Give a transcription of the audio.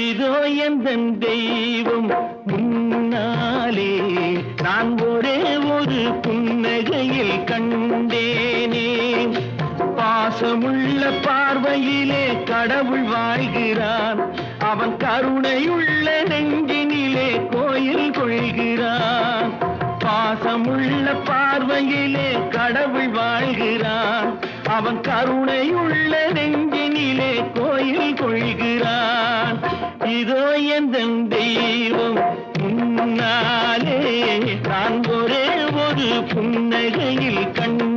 இதோ எந்தன் தெய்வம் முன்னாலே நான் ஒரே ஒரு புன்னகையில் கண்டேனே. பாசமுள்ள பார்வையிலே கடவுள் வாழ்கிறான், அவன் கருணையுள்ள நெஞ்சினிலே கோயில் கொள்கிறான். பாசமுள்ள பார்வையிலே கடவுள் வாழ்கிறான், அவன் கருணையுள்ள நெஞ்சினிலே கோயில் கொள்கிறான். இதோ எந்தன் தெய்வம் முன்னாலே நான் ஒரே ஒரு புன்னகையில் கண்டேனே.